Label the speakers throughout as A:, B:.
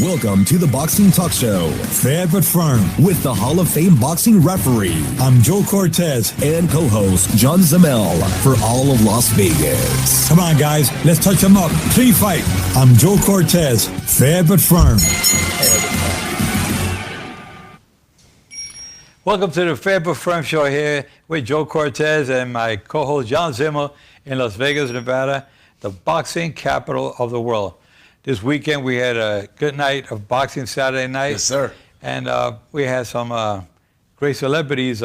A: Welcome to the Boxing Talk Show.
B: Fair but firm.
A: With the Hall of Fame boxing referee.
B: I'm Joe Cortez.
A: And co-host John Zamel for all of Las Vegas.
B: Come on, guys. Let's touch them up. Pre-fight. I'm Joe Cortez. Fair but firm.
C: Welcome to the Fair but Firm show here with Joe Cortez and my co-host John Zimmer in Las Vegas, Nevada, the boxing capital of the world. This weekend we had a good night of boxing Saturday night.
D: Yes, sir.
C: And we had some great celebrities.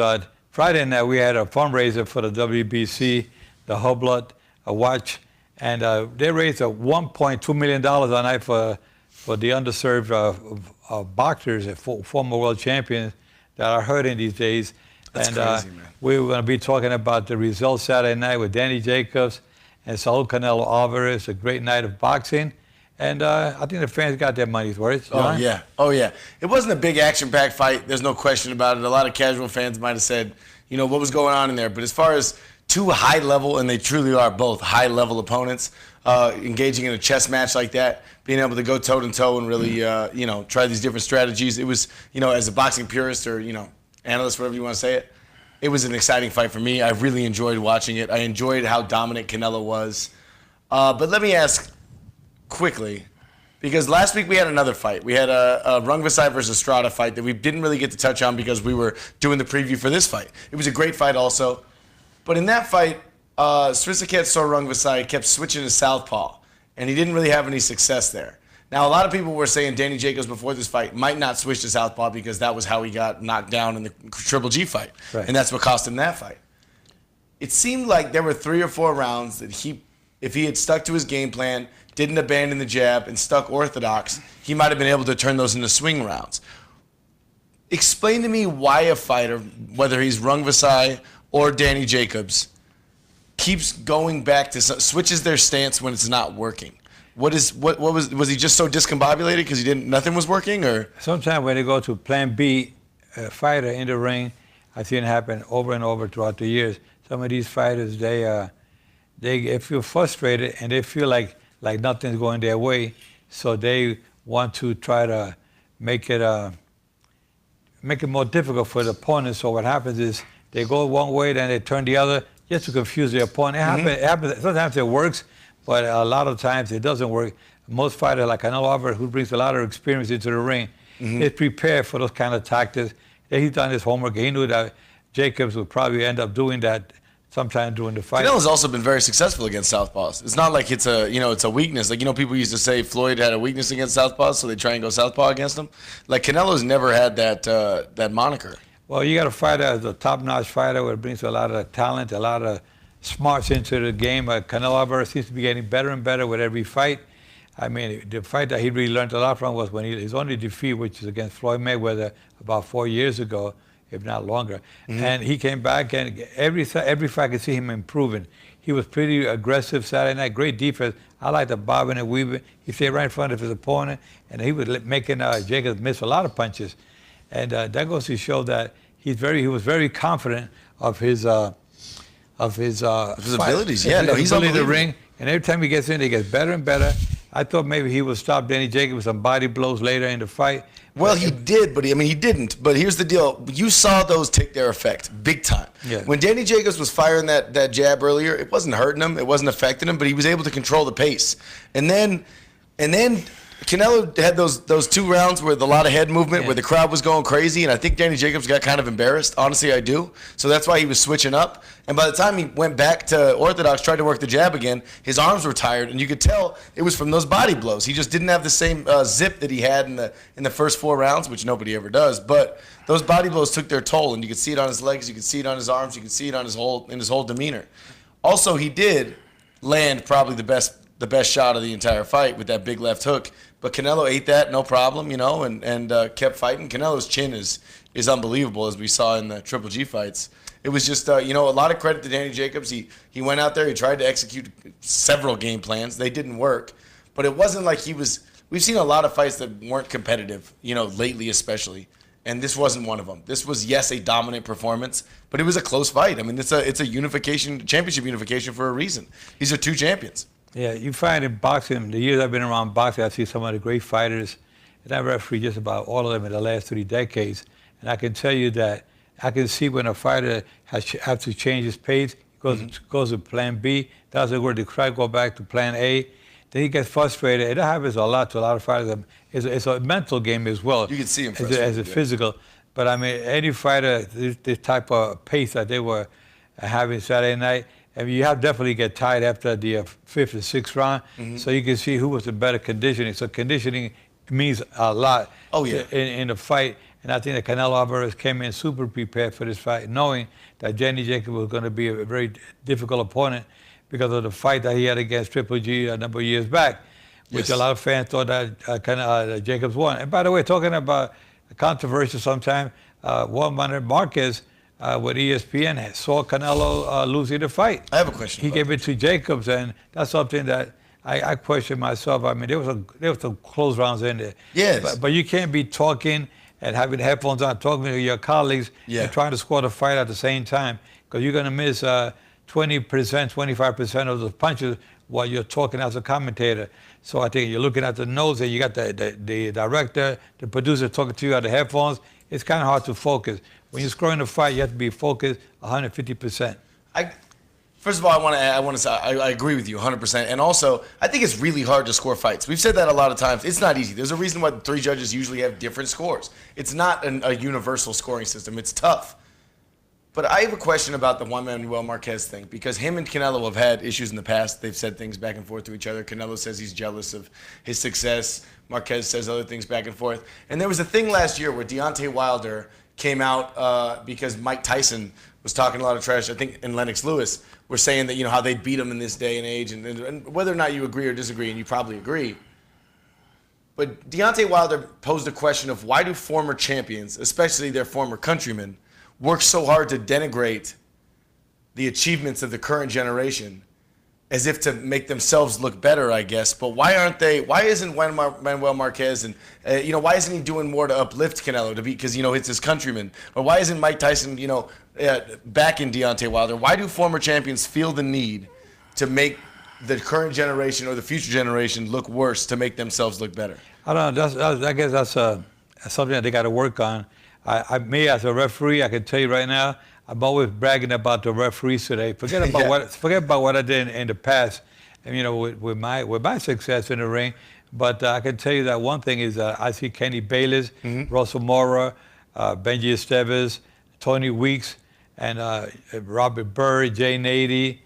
C: Friday night we had a fundraiser for the WBC, the Hublot watch, and they raised $1.2 million a night for the underserved boxers, former world champions that are hurting these days.
D: That's crazy, man.
C: We were going to be talking about the results Saturday night with Danny Jacobs and Saul Canelo Alvarez, a great night of boxing. And I think the fans got their money's worth. John?
D: Oh, yeah. It wasn't a big action-packed fight. There's no question about it. A lot of casual fans might have said, you know, what was going on in there. But as far as two high-level, and they truly are both high-level opponents, engaging in a chess match like that, being able to go toe-to-toe and really, you know, try these different strategies. It was, you know, as a boxing purist or, you know, analyst, whatever you want to say it, it was an exciting fight for me. I really enjoyed watching it. I enjoyed how dominant Canelo was. But let me ask quickly, because last week we had another fight. We had a Rungvisai versus Estrada fight that we didn't really get to touch on because we were doing the preview for this fight. It was a great fight also. But in that fight, Srisaket Rungvisai kept switching to southpaw, and he didn't really have any success there. Now, a lot of people were saying Danny Jacobs before this fight might not switch to southpaw because that was how he got knocked down in the Triple G fight, right. And that's what cost him that fight. It seemed like there were 3 or 4 rounds that if he had stuck to his game plan, didn't abandon the jab, and stuck orthodox, he might have been able to turn those into swing rounds. Explain to me why a fighter, whether he's Rungvisai or Danny Jacobs, keeps going back to switches their stance when it's not working. Was he just so discombobulated because nothing was working, or? Sometimes
C: when they go to Plan B, a fighter in the ring, I've seen it happen over and over throughout the years. Some of these fighters, they feel frustrated and they feel like nothing's going their way, so they want to try to make it more difficult for the opponent. So what happens is they go one way, then they turn the other, just to confuse the opponent. It happens. Sometimes it works, but a lot of times it doesn't work. Most fighters, like Canelo Alvarez, who brings a lot of experience into the ring, is prepared for those kind of tactics. He's done his homework. He knew that Jacobs would probably end up doing that sometime during the fight.
D: Canelo's also been very successful against southpaws. It's not like it's a weakness. Like, you know, people used to say Floyd had a weakness against southpaws, so they try and go southpaw against him. Like, Canelo's never had that moniker.
C: Well, you got a fighter as a top-notch fighter who brings a lot of talent, a lot of smarts into the game. Canelo Alvarez seems to be getting better and better with every fight. I mean, the fight that he really learned a lot from was when his only defeat, which is against Floyd Mayweather about 4 years ago, if not longer. And he came back, and every fight I could see him improving. He was pretty aggressive Saturday night, great defense. I like the bobbing and weaving. He stayed right in front of his opponent, and he was making Jacobs miss a lot of punches. And that goes to show that he was very confident of his
D: abilities. Yeah, no, he's
C: ability to ring. And every time he gets in, he gets better and better. I thought maybe he would stop Danny Jacobs with some body blows later in the fight.
D: Well, he did, but he didn't. But here's the deal. You saw those take their effect big time.
C: Yeah.
D: When Danny Jacobs was firing that jab earlier, it wasn't hurting him. It wasn't affecting him, but he was able to control the pace. And then Canelo had those 2 rounds with a lot of head movement, where the crowd was going crazy, and I think Danny Jacobs got kind of embarrassed. Honestly, I do. So that's why he was switching up. And by the time he went back to orthodox, tried to work the jab again, his arms were tired, and you could tell it was from those body blows. He just didn't have the same zip that he had in the first 4 rounds, which nobody ever does. But those body blows took their toll, and you could see it on his legs, you could see it on his arms, you could see it on his whole demeanor. Also, he did land probably the best shot of the entire fight with that big left hook. But Canelo ate that, no problem, you know, and kept fighting. Canelo's chin is unbelievable, as we saw in the Triple G fights. It was just, a lot of credit to Danny Jacobs. He went out there, he tried to execute several game plans. They didn't work. But it wasn't like we've seen a lot of fights that weren't competitive, lately especially. And this wasn't one of them. This was, yes, a dominant performance, but it was a close fight. I mean, it's a championship unification for a reason. These are 2 champions.
C: Yeah, you find in boxing, the years I've been around boxing, I see some of the great fighters, and I refereed just about all of them in the last 3 decades. And I can tell you that I can see when a fighter has to change his pace, goes to plan B, doesn't work, to try to go back to plan A, then he gets frustrated. And that happens a lot to a lot of fighters. It's a mental game as well.
D: You can see him
C: as a physical. But I mean, any fighter, this type of pace that they were having Saturday night, I mean, you have definitely get tired after the 5th and 6th round. So you can see who was the better conditioning. So conditioning means a lot in the fight. And I think that Canelo Alvarez came in super prepared for this fight, knowing that Jenny Jacobs was going to be a very difficult opponent because of the fight that he had against Triple G a number of years back, which a lot of fans thought that Jacobs won. And by the way, talking about controversy sometimes, Juan Manuel Marquez with ESPN saw Canelo losing the fight.
D: I have a question.
C: He gave it to Jacobs, and that's something that I question myself. I mean, there was some close rounds in there.
D: Yes.
C: But you can't be talking and having headphones on, talking to your colleagues and trying to score the fight at the same time, because you're going to miss 20%, 25% of the punches while you're talking as a commentator. So I think you're looking at the notes and you got the director, the producer talking to you at the headphones. It's kind of hard to focus. When you're scoring the fight, you have to be focused 150%.
D: First of all, I want to say I agree with you 100%. And also, I think it's really hard to score fights. We've said that a lot of times. It's not easy. There's a reason why the 3 judges usually have different scores. It's not a universal scoring system. It's tough. But I have a question about the Juan Manuel Marquez thing, because him and Canelo have had issues in the past. They've said things back and forth to each other. Canelo says he's jealous of his success. Marquez says other things back and forth. And there was a thing last year where Deontay Wilder came out because Mike Tyson was talking a lot of trash, I think, and Lennox Lewis were saying that, how they'd beat him in this day and age, and whether or not you agree or disagree, and you probably agree. But Deontay Wilder posed a question of why do former champions, especially their former countrymen, work so hard to denigrate the achievements of the current generation as if to make themselves look better, I guess. But why isn't Juan Manuel Marquez and, why isn't he doing more to uplift Canelo because, it's his countryman? Or why isn't Mike Tyson, backing Deontay Wilder? Why do former champions feel the need to make the current generation or the future generation look worse to make themselves look better?
C: I don't know. I guess that's something that they got to work on. Me as a referee, I can tell you right now, I'm always bragging about the referees today. Forget about what I did in the past, and with my success in the ring. But I can tell you that one thing is I see Kenny Bayless, Russell Mora, Benji Esteves, Tony Weeks, and Robert Byrd, Jay Nady,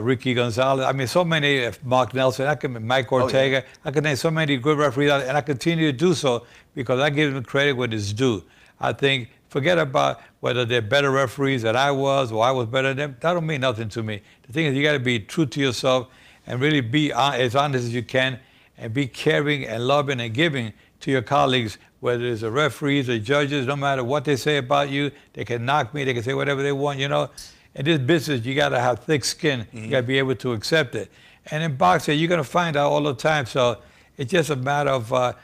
C: Ricky Gonzalez. I mean, so many. Mark Nelson. Mike Ortega. I can name so many good referees, and I continue to do so because I give them credit when it's due. I think, forget about whether they're better referees than I was or I was better than them. That don't mean nothing to me. The thing is, you got to be true to yourself and really be as honest as you can and be caring and loving and giving to your colleagues, whether it's the referees or judges, no matter what they say about you. They can knock me. They can say whatever they want, In this business, you got to have thick skin. You got to be able to accept it. And in boxing, you're going to find out all the time. So it's just a matter of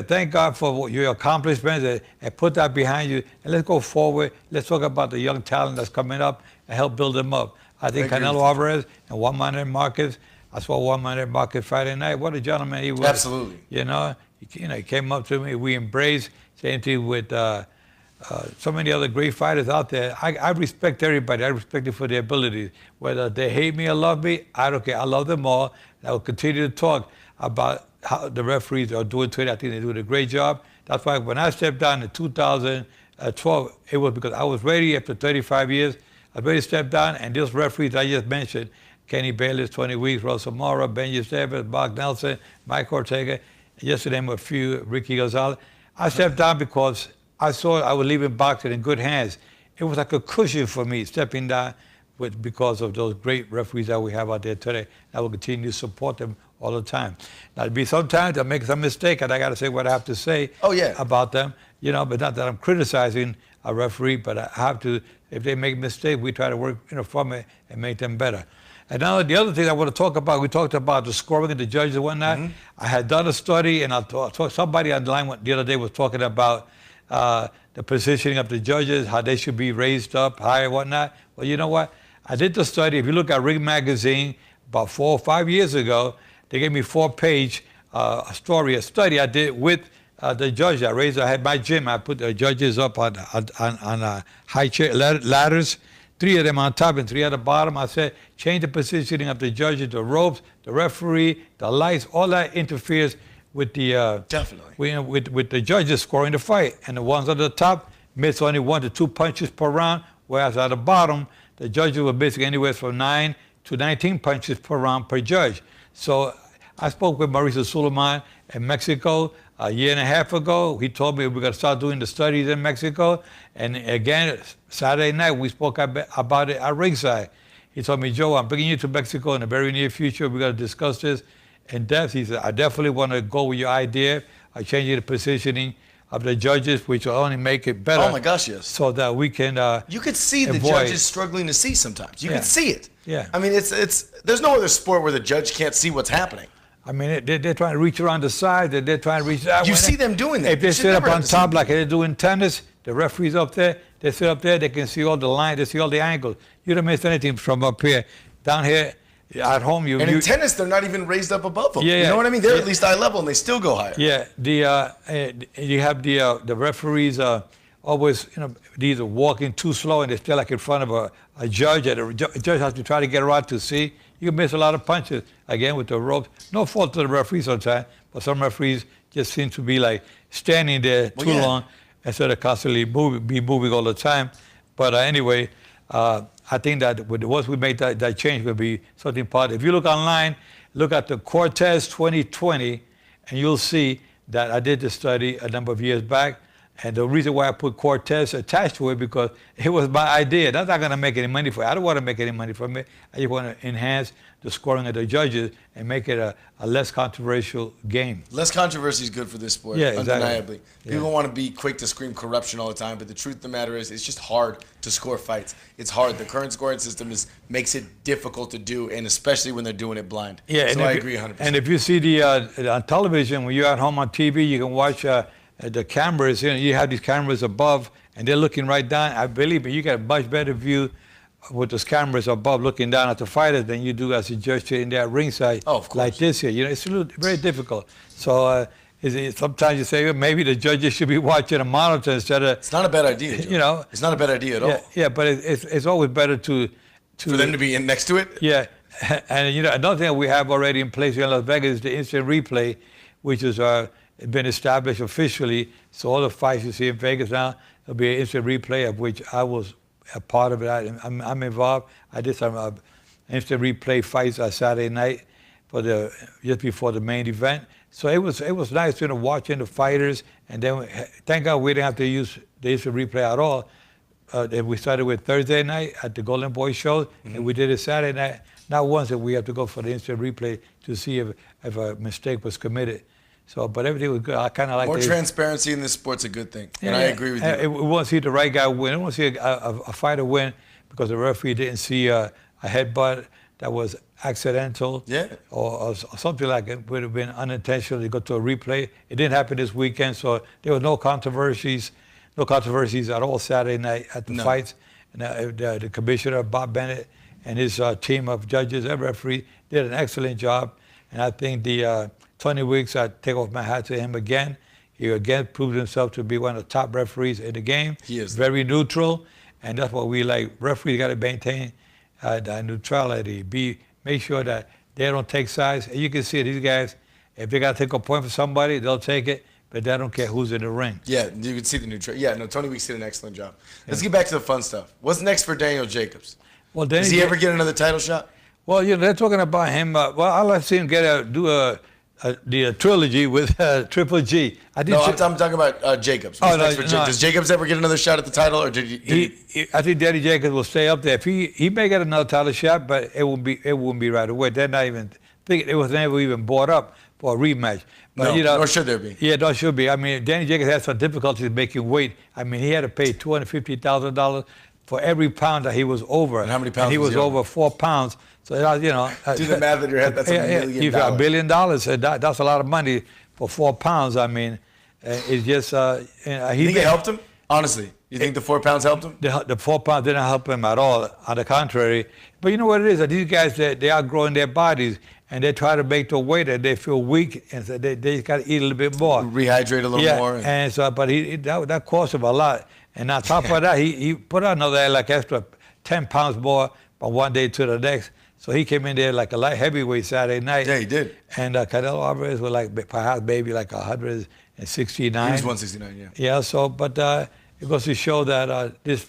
C: thank God for your accomplishments and put that behind you, and let's go forward. Let's talk about the young talent that's coming up and help build them up. I think Canelo Alvarez and Juan Manuel Marquez. I saw Juan Manuel Marquez Friday night. What a gentleman he was.
D: Absolutely.
C: He came up to me. We embraced. Same thing with so many other great fighters out there. I respect everybody. I respect them for their abilities. Whether they hate me or love me, I don't care. I love them all. And I will continue to talk about how the referees are doing today. I think they're doing a great job. That's why when I stepped down in 2012, it was because I was ready after 35 years. I was ready to step down, and those referees I just mentioned, Kenny Bayless, 20 Weeks, Russell Mora, Benji Esteves, Mark Nelson, Mike Ortega, yesterday a few, Ricky Gonzalez. I stepped down because I saw I was leaving boxing in good hands. It was like a cushion for me stepping down because of those great referees that we have out there today. I will continue to support them all the time. Now, sometimes I make some mistake, and I got to say what I have to say about them, but not that I'm criticizing a referee, but I have to, if they make mistakes, we try to work from it and make them better. And now the other thing I want to talk about, we talked about the scoring and the judges and whatnot. I had done a study, and somebody online the other day was talking about the positioning of the judges, how they should be raised up higher and whatnot. Well, you know what? I did the study. If you look at Ring Magazine, about 4 or 5 years ago, they gave me 4-page a study I did with the judge. I had my gym. I put the judges up on high chair ladders, 3 of them on top and 3 at the bottom. I said, change the positioning of the judges, the ropes, the referee, the lights, all that interferes with the
D: definitely
C: with the judges scoring the fight. And the ones at the top miss only 1 to 2 punches per round, whereas at the bottom, the judges were basically anywhere from 9 to 19 punches per round per judge. So I spoke with Mauricio Suleiman in Mexico a year and a half ago. He told me we're going to start doing the studies in Mexico. And again, Saturday night, we spoke about it at ringside. He told me, Joe, I'm bringing you to Mexico in the very near future. We're going to discuss this in depth. He said, I definitely want to go with your idea of changing the positioning of the judges, which will only make it better.
D: Oh my gosh, yes.
C: So that we can
D: you could see the judges struggling to see sometimes. You could see it.
C: Yeah.
D: I mean, it's there's no other sport where the judge can't see what's happening.
C: I mean, they're trying to reach around the side. They're trying to reach that.
D: You see them doing that.
C: If they sit up on top like they do in tennis, the referee's up there. They sit up there. They can see all the lines. They see all the angles. You don't miss anything from up here. Down here, at home,
D: And in tennis, they're not even raised up above them.
C: Yeah,
D: you know what I mean? They're at least eye level, and they still go higher.
C: Yeah. You have the referees always, these are walking too slow, and they're still like in front of a judge. And a judge has to try to get around to see. You can miss a lot of punches, again, with the ropes. No fault to the referees sometimes, but some referees just seem to be like standing there too long instead of constantly moving all the time. But anyway, I think that once we make that change, will be something positive. If you look online, look at the Cortez 2020, and you'll see that I did this study a number of years back. And the reason why I put Cortez attached to it, because it was my idea. That's not going to make any money for it. I don't want to make any money from it. I just want to enhance the scoring of the judges and make it a less controversial game.
D: Less controversy is good for this sport, undeniably. People want to be quick to scream corruption all the time, but the truth of the matter is it's just hard to score fights. It's hard. The current scoring system makes it difficult to do, and especially when they're doing it blind.
C: Yeah,
D: so I agree 100%.
C: And if you see on television, when you're at home on TV, you can watch the cameras. You have these cameras above, and they're looking right down. I believe you get a much better view with those cameras above looking down at the fighters than you do as a judge sitting there at ringside like this here. It's very difficult. So sometimes you say, well, maybe the judges should be watching a monitor instead of...
D: It's not a bad idea, Joe. It's not a bad idea at all.
C: Yeah, but it's always better to...
D: For them to be in next to it?
C: Yeah. And, another thing we have already in place here in Las Vegas is the instant replay, which is been established officially. So all the fights you see in Vegas now, there'll be an instant replay, of which I was a part of it. I'm involved. I did some instant replay fights on Saturday night just before the main event. So it was nice watching the fighters, and then thank God we didn't have to use the instant replay at all. We started with Thursday night at the Golden Boy show, and we did it Saturday night. Not once did we have to go for the instant replay to see if a mistake was committed. So, but everything was good. I kind of like
D: more transparency in this sport's a good thing, and I agree with you.
C: We want to see the right guy win. We want to see a fighter win because the referee didn't see a headbutt that was accidental, or something like it would have been unintentional. They go to a replay. It didn't happen this weekend, so there were no controversies at all Saturday night at the fights. And the commissioner Bob Bennett and his team of judges and referees did an excellent job, and I think the 20 weeks, I take off my hat to him again. He again proved himself to be one of the top referees in the game.
D: He is.
C: Very neutral, and that's what we like. Referees got to maintain neutrality. Make sure that they don't take sides. And you can see these guys, if they got to take a point for somebody, they'll take it, but they don't care who's in the ring.
D: Yeah, you can see the neutrality. Yeah, no, Tony Weeks did an excellent job. Let's get back to the fun stuff. What's next for Daniel Jacobs?
C: Well,
D: does he ever get another title shot?
C: Well, they're talking about him. Well, I'll let him do the trilogy with Triple G.
D: I'm talking about Jacobs. Does Jacobs ever get another shot at the title, or did he?
C: I think Danny Jacobs will stay up there. If he may get another title shot, but it won't be right away. They're not even thinking. It was never even brought up for a rematch. But,
D: nor should there be.
C: Yeah, nor should be. I mean, Danny Jacobs had some difficulties making weight. I mean, he had to pay $250,000 for every pound that he was over.
D: And how many pounds?
C: And he was over 4 pounds. So,
D: do the math in your head. That's $1 million.
C: $1 billion. That's a lot of money for 4 pounds. I mean, it's just.
D: You think it helped him? Honestly, you think the 4 pounds helped him?
C: The 4 pounds didn't help him at all. On the contrary, but you know what it is? These guys, they are growing their bodies, and they try to make the weight and they feel weak, and so they got to eat a little bit more.
D: Rehydrate a little more.
C: And so, but that cost him a lot. And on top of that, he put on another like extra 10 pounds more from one day to the next. So he came in there like a light heavyweight Saturday night.
D: Yeah, he did.
C: And Canelo Alvarez was like perhaps maybe like 169.
D: He was 169, yeah.
C: Yeah, so, but it goes to show that this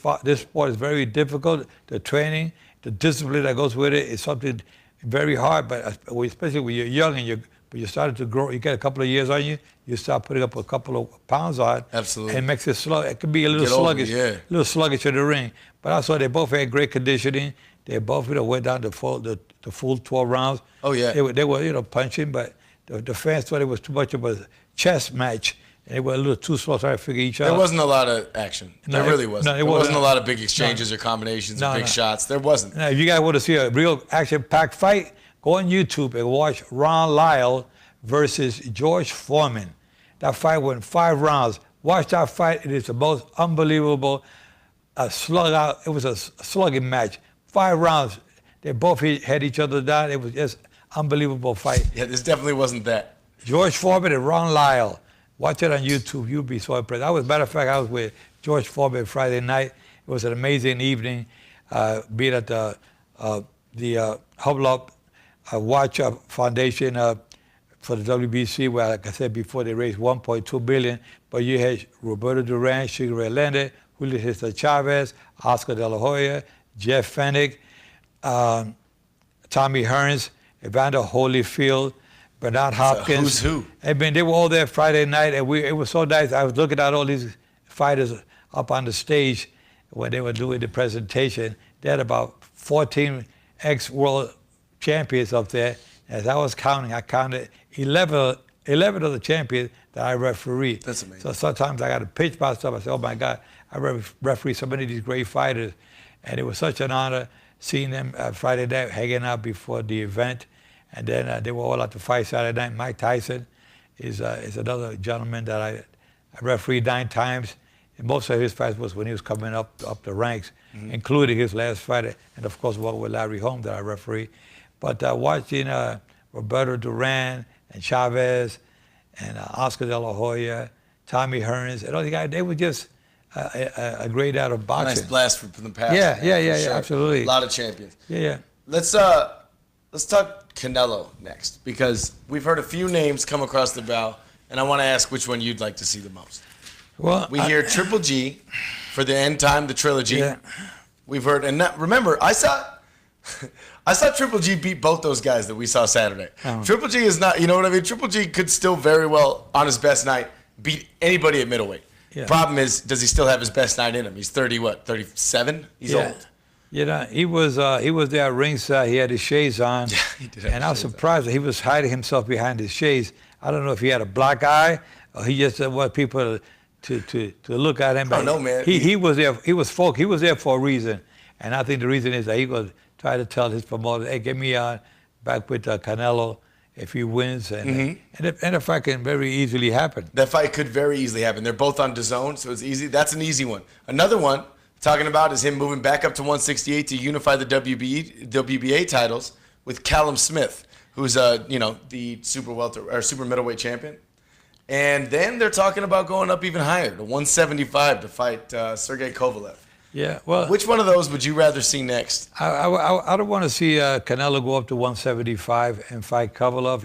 C: sport is very difficult. The training, the discipline that goes with it is something very hard, but especially when you're young and you started to grow, you get a couple of years on you, you start putting up a couple of pounds on.
D: Absolutely.
C: And it makes it slow. It can be a little sluggish,
D: a
C: little sluggish in the ring. But I saw they both had great conditioning. They both went down the full 12 rounds.
D: Oh, yeah.
C: They were punching, but the fans thought it was too much of a chess match. And they were a little too slow trying to figure each other out.
D: There wasn't a lot of action. There really wasn't.
C: No,
D: there wasn't a lot of big exchanges or combinations of big shots. There wasn't.
C: Now, if you guys want to see a real action-packed fight, go on YouTube and watch Ron Lyle versus George Foreman. That fight went 5 rounds. Watch that fight. It is the most unbelievable slug out. It was a slugging match. 5 rounds. They both had each other down. It was just unbelievable fight.
D: Yeah, this definitely wasn't that.
C: George Foreman and Ron Lyle. Watch it on YouTube. You'll be so impressed. Matter of fact, I was with George Foreman Friday night. It was an amazing evening. Being at the Hublop Watch Foundation for the WBC, where, like I said before, they raised $1.2 billion. But you had Roberto Duran, Sugar Ray Leonard, Julio Cesar Chavez, Oscar De La Hoya, Jeff Fennick, Tommy Hearns, Evander Holyfield, Bernard Hopkins.
D: Who's who?
C: I mean, they were all there Friday night, and it was so nice. I was looking at all these fighters up on the stage when they were doing the presentation. They had about 14 ex-world champions up there. As I was counting, I counted 11 of the champions that I refereed.
D: That's amazing.
C: So sometimes I got to pinch myself. I say, oh, my God, I refereed so many of these great fighters. And it was such an honor seeing them Friday night hanging out before the event. And then they were all at the fight Saturday night. Mike Tyson is another gentleman that I refereed 9 times. And most of his fights was when he was coming up the ranks, including his last fight, and of course one with Larry Holmes that I refereed. But watching Roberto Duran and Chavez and Oscar De La Hoya, Tommy Hearns, and all the guys, they were just a great out of boxing.
D: Nice blast from the past.
C: Yeah,
D: Sure.
C: absolutely.
D: A lot of champions.
C: Yeah.
D: Let's talk Canelo next, because we've heard a few names come across the bow, and I want to ask which one you'd like to see the most.
C: Well,
D: We hear Triple G for the end time, the trilogy.
C: Yeah.
D: We've heard, and remember, I saw Triple G beat both those guys that we saw Saturday. Triple G is not, you know what I mean? Triple G could still very well, on his best night, beat anybody at middleweight.
C: Yeah.
D: Problem is, does he still have his best night in him? He's 37? He's old.
C: You know, he was there at ringside. He had his shades on,
D: he did have
C: and
D: his
C: I was
D: shades
C: surprised that he was hiding himself behind his shades. I don't know if he had a black eye or he just didn't want people to look at him.
D: Oh no, man.
C: He was there. He was there for a reason, and I think the reason is that he was trying to tell his promoter, "Hey, get me on back with Canelo if he wins," and the fight can very easily happen.
D: That fight could very easily happen. They're both on DAZN, so it's easy. That's an easy one. Another one talking about is him moving back up to 168 to unify the WBA titles with Callum Smith, who's the super middleweight champion. And then they're talking about going up even higher to 175 to fight Sergey Kovalev.
C: Yeah, well,
D: Which one of those would you rather see next?
C: I don't want to see Canelo go up to 175 and fight Kovalev.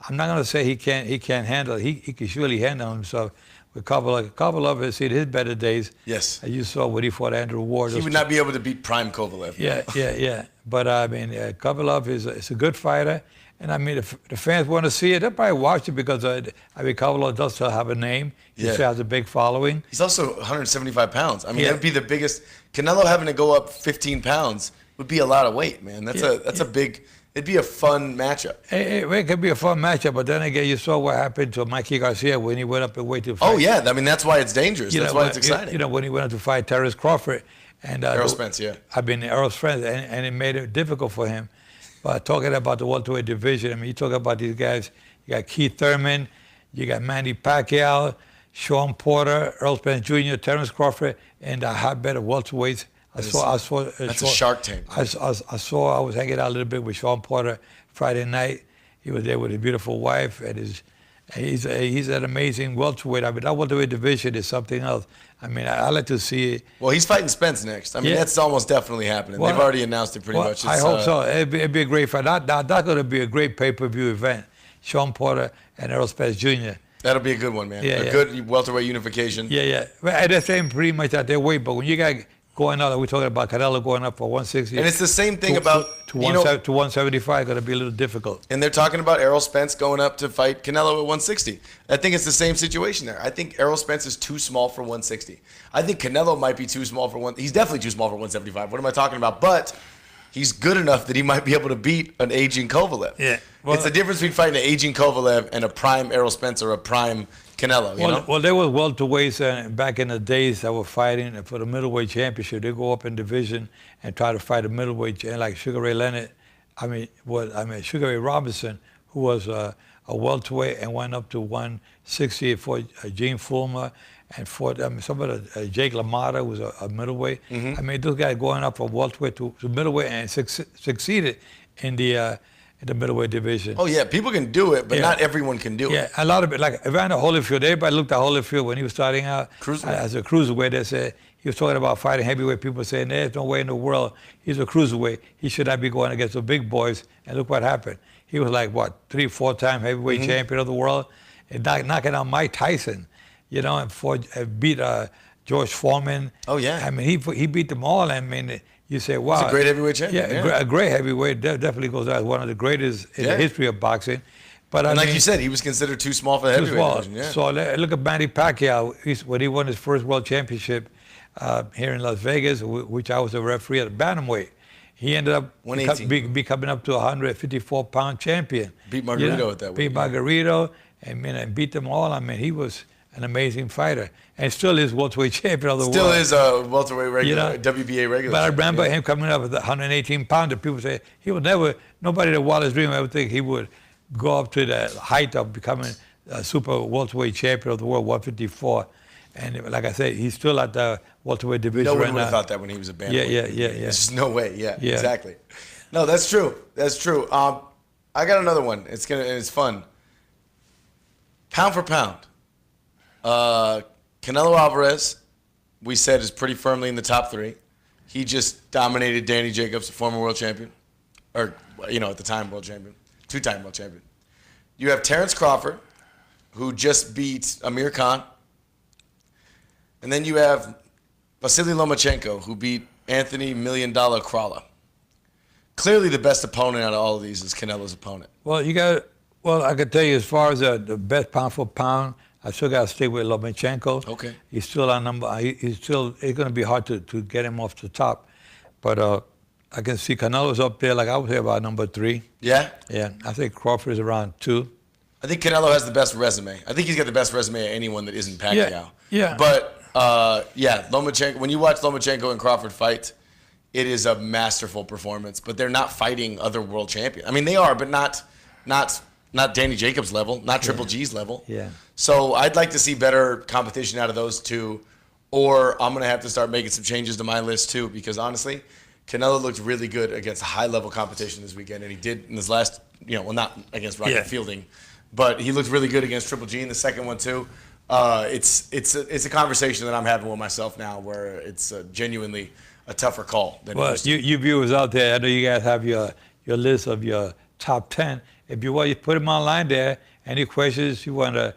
C: I'm not going to say he can't handle it. He can surely handle himself with Kovalev. Kovalev has seen his better days.
D: Yes.
C: As you saw when he fought Andrew Ward.
D: He would not be able to beat prime Kovalev.
C: Yeah. But I mean, Kovalev is a good fighter. And I mean, if the fans want to see it, they'll probably watch it because, Kovalev does still have a name. He still has a big following.
D: He's also 175 pounds. I mean, that would be the biggest. Canelo having to go up 15 pounds would be a lot of weight, man. That's a big, it'd be a fun matchup.
C: It could be a fun matchup, but then again, you saw what happened to Mikey Garcia when he went up and weight to fight.
D: Oh, yeah. I mean, that's why it's dangerous. That's why it's exciting.
C: When he went up to fight Terrence Crawford. And
D: Errol Spence, yeah.
C: Errol Spence, and it made it difficult for him. But talking about the welterweight division, I mean, you talk about these guys. You got Keith Thurman, you got Manny Pacquiao, Sean Porter, Earl Spence Jr., Terrence Crawford, and a hotbed of welterweights. I saw.
D: That's a Shark Tank.
C: I was hanging out a little bit with Sean Porter Friday night. He was there with his beautiful wife and he's an amazing welterweight. I mean, that welterweight division is something else. I mean, I like to see it.
D: Well, he's fighting Spence next. I mean, that's almost definitely happening. They've already announced it pretty much.
C: I hope so. It'd be a great fight. That's going to be a great pay-per-view event. Sean Porter and Errol Spence Jr.
D: That'll be a good one, man. A good welterweight unification.
C: Yeah. But they're saying pretty much at their weight, but when you got going up, we're talking about Canelo going up for 160.
D: And it's the same thing
C: to 175, going to be a little difficult.
D: And they're talking about Errol Spence going up to fight Canelo at 160. I think it's the same situation there. I think Errol Spence is too small for 160. I think Canelo might be too small for He's definitely too small for 175. What am I talking about? But he's good enough that he might be able to beat an aging Kovalev.
C: Yeah.
D: Well, it's the difference between fighting an aging Kovalev and a prime Errol Spence or a prime Canelo, you know?
C: Well, there was welterweights back in the days that were fighting for the middleweight championship. They go up in division and try to fight a middleweight, like Sugar Ray Leonard. Sugar Ray Robinson, who was a welterweight and went up to 160 for Gene Fulmer and fought Jake LaMotta, who was a middleweight.
D: Mm-hmm.
C: I mean, those guys going up from welterweight to middleweight and succeeded in the middleweight division.
D: Oh, yeah, people can do it, but not everyone can do it.
C: Yeah, a lot of it, like Evander Holyfield, everybody looked at Holyfield when he was starting out as a cruiserweight. They said, he was talking about fighting heavyweight. People saying, there's no way in the world he's a cruiserweight. He should not be going against the big boys. And look what happened. He was like, 3-4-time heavyweight champion of the world, and knocking out Mike Tyson, you know, and beat George Foreman.
D: Oh, yeah.
C: I mean, he beat them all. I mean, you say, wow.
D: He's a great heavyweight champion.
C: Yeah, a great heavyweight. Definitely goes out as one of the greatest in the history of boxing. But
D: and like you said, he was considered too small for the heavyweight division. Yeah.
C: So look at Manny Pacquiao. When he won his first world championship here in Las Vegas, which I was a referee at bantamweight, he ended up becoming up to 154-pound champion.
D: Beat Margarito at that weight.
C: Beat Margarito and beat them all. I mean, he was an amazing fighter, and still is welterweight champion of the world.
D: Still is a welterweight regular, WBA regular.
C: But I remember him coming up with 118 pounder. People say he would never. Nobody in the wildest dream ever think he would go up to the height of becoming a super welterweight champion of the world, 154. And like I said, he's still at the welterweight division right now.
D: No one would have thought that when he was a bantamweight.
C: Yeah.
D: There's just no way. Yeah, exactly. No, that's true. That's true. I got another one. It's fun. Pound for pound. Canelo Alvarez, we said, is pretty firmly in the top 3. He just dominated Danny Jacobs, the former world champion, or at the time world champion, 2-time world champion. You have Terrence Crawford, who just beat Amir Khan, and then you have Vasily Lomachenko, who beat Anthony $1 Million Crawler. Clearly, the best opponent out of all of these is Canelo's opponent.
C: Well, I can tell you, as far as the best pound for pound, I still got to stay with Lomachenko.
D: Okay.
C: He's still on number. It's going to be hard to get him off the top, but I can see Canelo's up there. Like I would say about number 3.
D: Yeah.
C: Yeah. I think Crawford is around 2.
D: I think Canelo has the best resume. I think he's got the best resume of anyone that isn't Pacquiao.
C: Yeah.
D: But Lomachenko. When you watch Lomachenko and Crawford fight, it is a masterful performance. But they're not fighting other world champions. I mean, they are, but not Danny Jacobs level, not Triple G's level.
C: Yeah.
D: So I'd like to see better competition out of those two, or I'm going to have to start making some changes to my list too, because honestly, Canelo looked really good against high-level competition this weekend, and he did in his last, not against Rocket Fielding, but he looked really good against Triple G in the second one too. It's a conversation that I'm having with myself now, where it's genuinely a tougher call than it used to be.
C: You viewers out there, I know you guys have your list of your top 10. If you want, you put them online there. Any questions you want to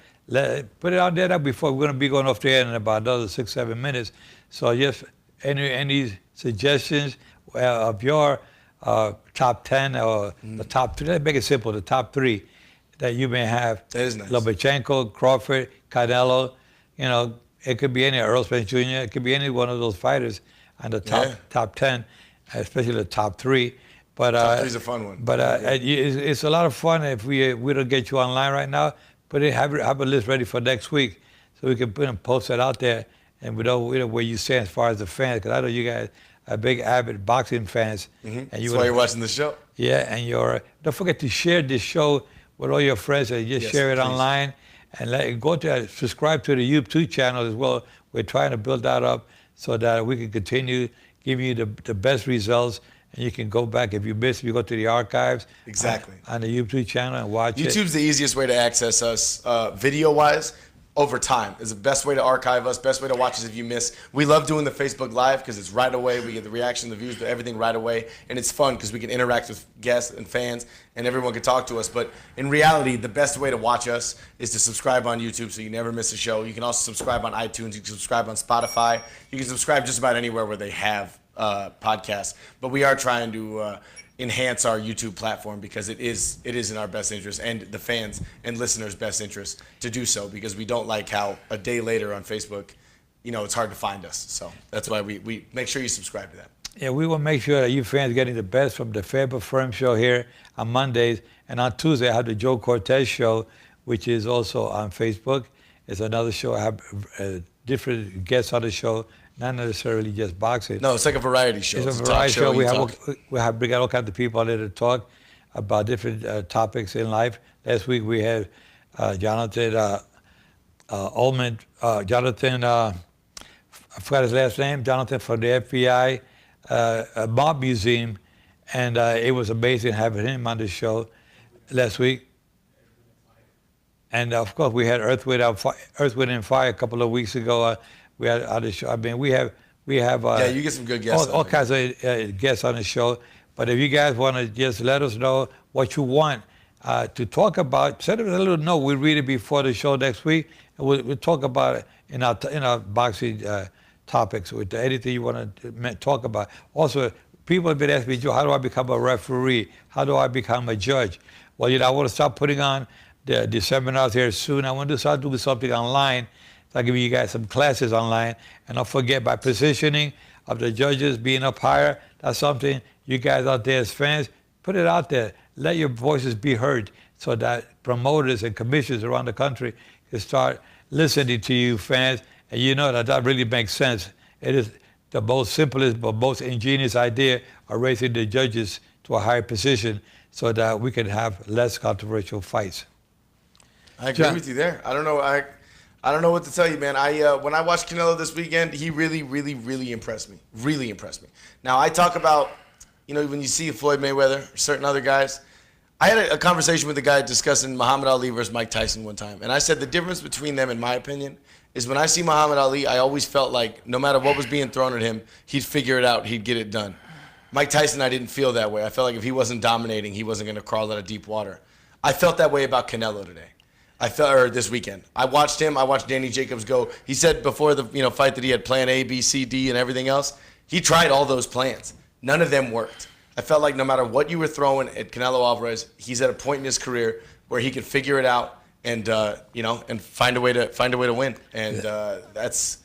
C: put it out there before we're going to be going off the air in about another 6-7 minutes. So just any suggestions of your top 10 or the top 3. Let's make it simple. The top 3 that you may have.
D: That is nice.
C: Lomachenko, Crawford, Canelo. It could be any Earl Spence Jr. It could be any one of those fighters on the top 10, especially the top 3. But
D: top 3 is a fun one.
C: But it's a lot of fun if we don't get you online right now. Have a list ready for next week, so we can post that out there, and we know where you stand as far as the fans. Because I know you guys are big avid boxing fans.
D: Mm-hmm. That's why you're watching the show.
C: Yeah, and don't forget to share this show with all your friends, and just share it online, and subscribe to the YouTube channel as well. We're trying to build that up so that we can continue giving you the best results And you can go back. If you miss, you go to the archives.
D: Exactly.
C: On the YouTube channel and watch it.
D: YouTube's the easiest way to access us video-wise. Over time is the best way to archive us, best way to watch us if you miss. We love doing the Facebook Live because it's right away. We get the reaction, the views, everything right away. And it's fun because we can interact with guests and fans and everyone can talk to us. But in reality, the best way to watch us is to subscribe on YouTube so you never miss a show. You can also subscribe on iTunes. You can subscribe on Spotify. You can subscribe just about anywhere where they have podcasts. But we are trying to enhance our YouTube platform because it is in our best interest and the fans and listeners' best interest to do so, because we don't like how a day later on Facebook, it's hard to find us. So that's why we make sure you subscribe to that.
C: Yeah, we will make sure that you fans getting the best from the FAIRBUTFIRM show here on Mondays. And on Tuesday, I have the Joe Cortez show, which is also on Facebook. It's another show. I have different guests on the show. Not necessarily just boxing.
D: No, it's like a variety show.
C: It's a variety show. We got all kinds of people on there to talk about different topics in life. Last week we had Jonathan Ullman, Jonathan, I forgot his last name, Jonathan from the FBI Mob Museum, and it was amazing having him on the show last week. And of course we had Earth, Wind and Fire a couple of weeks ago. We had on the show. I mean, we have.
D: Yeah, you get some good guests.
C: All kinds of guests on the show. But if you guys want to just let us know what you want to talk about, send us a little note. We'll read it before the show next week, and we'll talk about it in our boxing topics with anything you want to talk about. Also, people have been asking me, Joe, how do I become a referee? How do I become a judge? Well, I want to start putting on the seminars here soon. I want to start doing something online. I'll give you guys some classes online. And don't forget, by positioning of the judges being up higher, that's something you guys out there as fans, put it out there. Let your voices be heard so that promoters and commissions around the country can start listening to you fans. And you know that really makes sense. It is the most simplest but most ingenious idea of raising the judges to a higher position so that we can have less controversial fights.
D: I agree with you there. I don't know what to tell you, man. When I watched Canelo this weekend, he really, really, really impressed me. Really impressed me. Now, I talk about, when you see Floyd Mayweather or certain other guys, I had a conversation with a guy discussing Muhammad Ali versus Mike Tyson one time. And I said the difference between them, in my opinion, is when I see Muhammad Ali, I always felt like no matter what was being thrown at him, he'd figure it out, he'd get it done. Mike Tyson, I didn't feel that way. I felt like if he wasn't dominating, he wasn't going to crawl out of deep water. I felt that way about Canelo today. This weekend. I watched him. I watched Danny Jacobs go. He said before the fight that he had plan A, B, C, D, and everything else. He tried all those plans. None of them worked. I felt like no matter what you were throwing at Canelo Alvarez, he's at a point in his career where he could figure it out and and find a way to win. And that's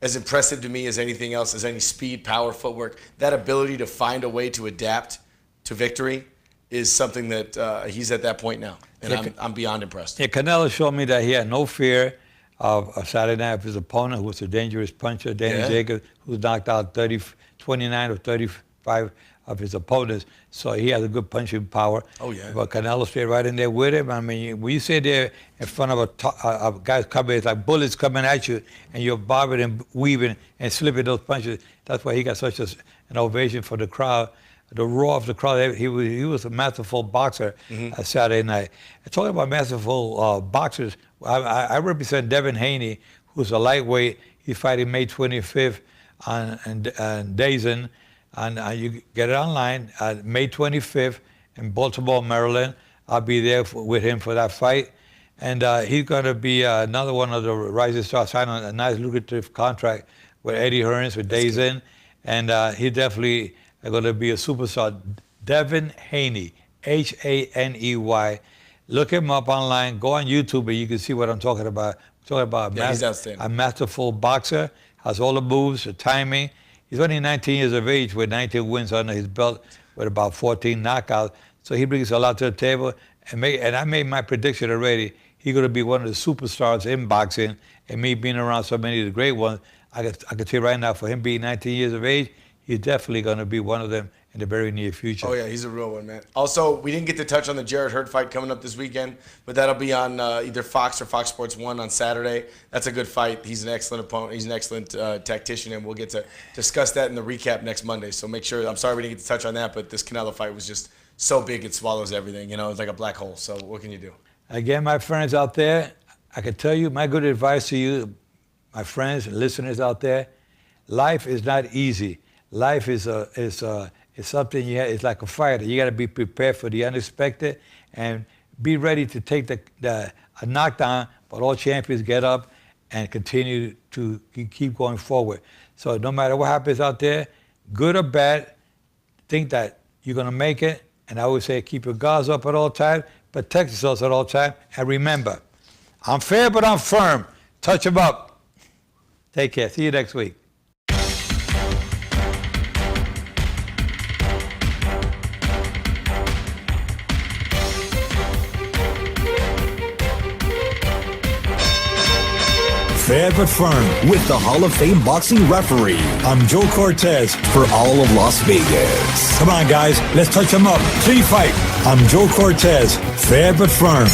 D: as impressive to me as anything else, as any speed, power, footwork. That ability to find a way to adapt to victory is something that he's at that point now. And I'm beyond impressed.
C: Yeah, Canelo showed me that he had no fear of Saturday night of his opponent, who was a dangerous puncher, Danny Jacobs, who knocked out 29 or 35 of his opponents. So he has a good punching power.
D: Oh, yeah.
C: But Canelo stayed right in there with him. I mean, when you sit there in front of a guy's coming, it's like bullets coming at you, and you're bobbing and weaving and slipping those punches. That's why he got such an ovation from the crowd. The roar of the crowd. He was a masterful boxer Saturday night. And talking about masterful boxers, I represent Devin Haney, who's a lightweight. He's fighting May 25th on DAZN. And you get it online, May 25th in Baltimore, Maryland. I'll be there with him for that fight. And he's going to be another one of the rising stars, signing a nice lucrative contract with Eddie Hearns, with DAZN. And he definitely going to be a superstar. Devin Haney, Haney. Look him up online. Go on YouTube, and you can see what I'm talking about. I'm talking about
D: he's outstanding.
C: A masterful boxer, has all the moves, the timing. He's only 19 years of age with 19 wins under his belt with about 14 knockouts. So he brings a lot to the table. And I made my prediction already. He's going to be one of the superstars in boxing. And me being around so many of the great ones, I can tell you right now, for him being 19 years of age, he's definitely going to be one of them in the very near future.
D: Oh, yeah, he's a real one, man. Also, we didn't get to touch on the Jarrett Hurd fight coming up this weekend, but that'll be on either Fox or Fox Sports 1 on Saturday. That's a good fight. He's an excellent opponent. He's an excellent tactician, and we'll get to discuss that in the recap next Monday. So make sure, I'm sorry we didn't get to touch on that, but this Canelo fight was just so big it swallows everything. You know, it's like a black hole. So what can you do?
C: Again, my friends out there, I can tell you my good advice to you, my friends and listeners out there, life is not easy. Life is something it's like a fighter. You got to be prepared for the unexpected and be ready to take a knockdown, but all champions get up and continue to keep going forward. So no matter what happens out there, good or bad, think that you're going to make it. And I always say keep your guards up at all times, protect yourselves at all times, and remember, I'm fair, but I'm firm. Touch them up. Take care. See you next week.
B: Fair but firm.
A: With the Hall of Fame boxing referee
B: I'm Joe Cortez.
A: for all of Las Vegas.
B: Come on, guys. Let's touch them up. Clean fight. I'm Joe Cortez. Fair but firm.